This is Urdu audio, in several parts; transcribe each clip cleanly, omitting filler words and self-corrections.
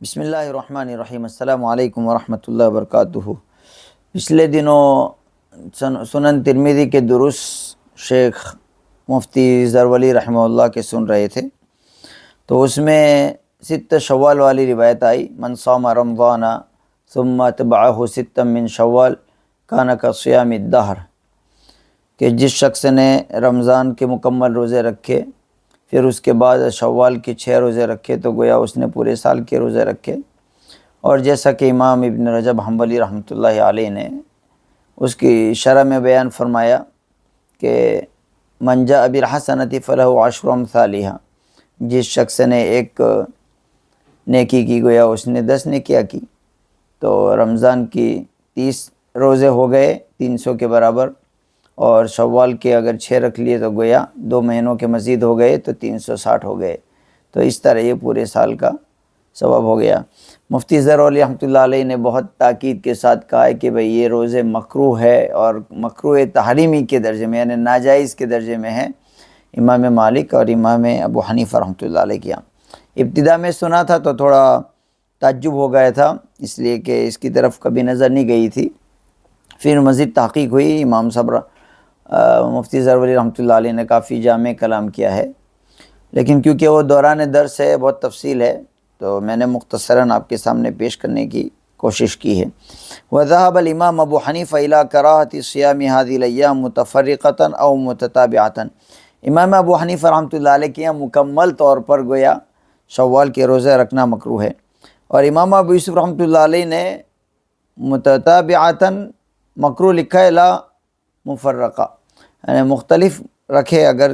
بسم اللہ الرحمن الرحیم۔ السلام علیکم ورحمۃ اللہ وبرکاتہ۔ پچھلے دنوں سنن ترمذی کے دروس شیخ مفتی زرولی رحمہ اللہ کے سن رہے تھے، تو اس میں 6 شوال والی روایت آئی، من صام رمضان ثم اتبعہ 6 من شوال کان کصیام الدہر، کہ جس شخص نے رمضان کے مکمل روزے رکھے پھر اس کے بعد شوال کے 6 روزے رکھے تو گویا اس نے پورے سال کے روزے رکھے۔ اور جیسا کہ امام ابن رجب حنبلی رحمۃ اللہ علیہ نے اس کی شرح میں بیان فرمایا کہ من جاء بالحسنۃ فلہ عشر امثالھا، جس شخص نے ایک نیکی کی گویا اس نے 10 نیکیاں کی، تو رمضان کی 30 روزے ہو گئے 300 کے برابر، اور شوال کے اگر 6 رکھ لیے تو گویا 2 مہینوں کے مزید ہو گئے تو 360 ہو گئے، تو اس طرح یہ پورے سال کا ثواب ہو گیا۔ مفتی زرولی رحمۃ اللہ علیہ نے بہت تاکید کے ساتھ کہا ہے کہ بھئی یہ روزے مکروہ ہے، اور مکروہ تحریمی کے درجے میں یعنی ناجائز کے درجے میں ہے امام مالک اور امام ابو حنیفہ رحمۃ اللہ علیہ کے یہاں۔ ابتدا میں سنا تھا تو تھوڑا تعجب ہو گیا تھا، اس لیے کہ اس کی طرف کبھی نظر نہیں گئی تھی، پھر مزید تحقیق ہوئی، امام صاحب مفتی زرولی رحمۃ اللہ علیہ نے کافی جامع کلام کیا ہے، لیکن کیونکہ وہ دوران درس ہے بہت تفصیل ہے تو میں نے مختصراً آپ کے سامنے پیش کرنے کی کوشش کی ہے۔ وذهب الامام ابو حنیفہ الى کراہۃ صیام هذه الايام متفرقۃ او متتابعۃ، امام ابو حنیفہ رحمۃ اللہ علیہ کے یہاں مکمل طور پر گویا شوال کے روزے رکھنا مکروہ ہے، اور امام ابو یوسف رحمۃ اللہ علیہ نے متتابعۃ مکروہ لکھا ہے، لا مفرقہ، یعنی مختلف رکھے اگر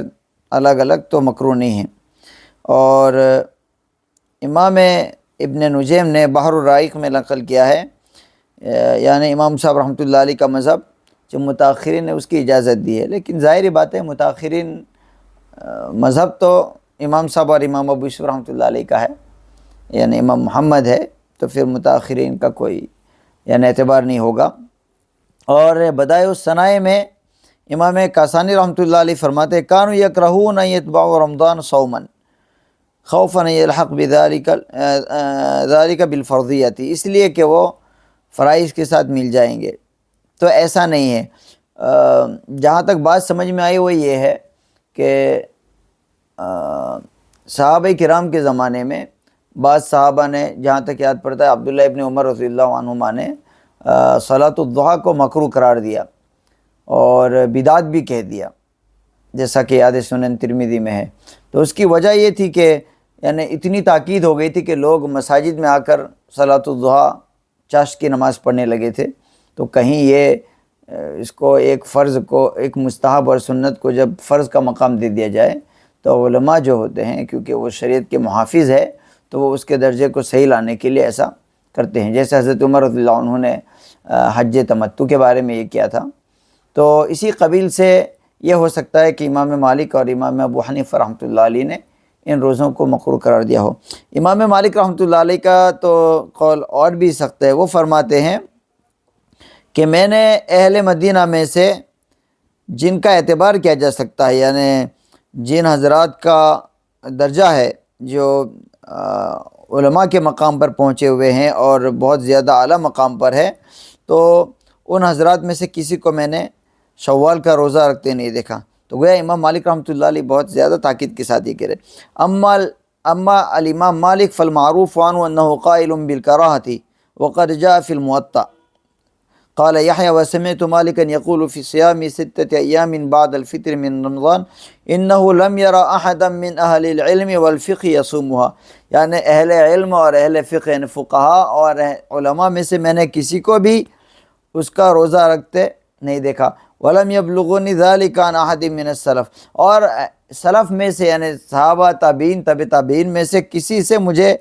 الگ الگ تو مکروہ نہیں ہے۔ اور امام ابن نجیم نے بحر الرائق میں نقل کیا ہے، یعنی امام صاحب رحمۃ اللہ علیہ کا مذہب جو متاخرین نے اس کی اجازت دی ہے، لیکن ظاہری بات ہے متاخرین مذہب تو امام صاحب اور امام ابو یوسف رحمۃ اللہ علیہ کا ہے، یعنی امام محمد ہے، تو پھر متاخرین کا کوئی یعنی اعتبار نہیں ہوگا۔ اور بدائع الصنائع میں امام کاسانی رحمۃ اللہ علیہ فرماتے کانوا یکرہون ان یتبعوا رمضان صوما خوفا ان یلحق ذلک بالفرضیۃ، اس لیے کہ وہ فرائض کے ساتھ مل جائیں گے، تو ایسا نہیں ہے۔ جہاں تک بات سمجھ میں آئی وہ یہ ہے کہ صحابہ کرام کے زمانے میں بعض صحابہ نے، جہاں تک یاد پڑتا ہے عبداللہ ابن عمر رضی اللہ عنہما نے صلاۃ الضحیٰ کو مکروہ قرار دیا اور بدعت بھی کہہ دیا، جیسا کہ یاد سنن ترمذی میں ہے۔ تو اس کی وجہ یہ تھی کہ یعنی اتنی تاکید ہو گئی تھی کہ لوگ مساجد میں آ کر صلاۃ الضحیٰ چاشت کی نماز پڑھنے لگے تھے، تو کہیں یہ اس کو ایک فرض کو، ایک مستحب اور سنت کو جب فرض کا مقام دے دیا جائے تو علماء جو ہوتے ہیں کیونکہ وہ شریعت کے محافظ ہے تو وہ اس کے درجے کو صحیح لانے کے لیے ایسا کرتے ہیں، جیسے حضرت عمر رضی اللہ عنہ نے حج تمتع کے بارے میں یہ کیا تھا۔ تو اسی قبیل سے یہ ہو سکتا ہے کہ امام مالک اور امام ابو حنیفہ رحمۃ اللہ علیہ نے ان روزوں کو مکروہ قرار دیا ہو۔ امام مالک رحمۃ اللہ علیہ کا تو قول اور بھی سخت ہے، وہ فرماتے ہیں کہ میں نے اہل مدینہ میں سے جن کا اعتبار کیا جا سکتا ہے، یعنی جن حضرات کا درجہ ہے جو علماء کے مقام پر پہنچے ہوئے ہیں اور بہت زیادہ اعلیٰ مقام پر ہے، تو ان حضرات میں سے کسی کو میں نے شوال کا روزہ رکھتے نہیں دیکھا، تو گویا امام مالک رحمۃ اللہ علیہ بہت زیادہ تاکید کے ساتھ یہ کہہ رہے۔ اما الامام مالک فالمعروف عنہ انہ قائل بالکراہۃ وقد جاء فی الموطأ، قال یحییٰ وسمعت مالکا یقول فی صیام 6 ایام بعد الفطر من رمضان انہ لم یر احدا من اہل العلم والفقہ یصومها، یعنی اہل علم اور اہل فقہ یعنی فقہاء اور علماء میں سے میں نے کسی کو بھی اس کا روزہ رکھتے نہیں دیکھا۔ وَلَمْ يَبْلُغُنِي ذَلِكَ عَنْ أَحَدٍ مِّنَ السَّلَفِ، اور سلف میں سے یعنی صحابہ تابعین طب تابعین میں سے کسی سے مجھے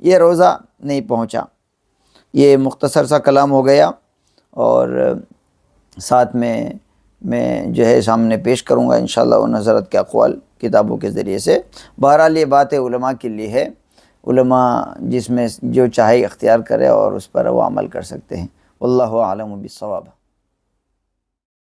یہ روزہ نہیں پہنچا۔ یہ مختصر سا کلام ہو گیا، اور ساتھ میں جو ہے سامنے پیش کروں گا انشاءاللہ ان حضرات کے اقوال کتابوں کے ذریعے سے۔ بہرحال یہ باتیں علماء کے لیے ہے، علماء جس میں جو چاہے اختیار کرے اور اس پر وہ عمل کر سکتے ہیں۔ واللہ اعلم بالصواب۔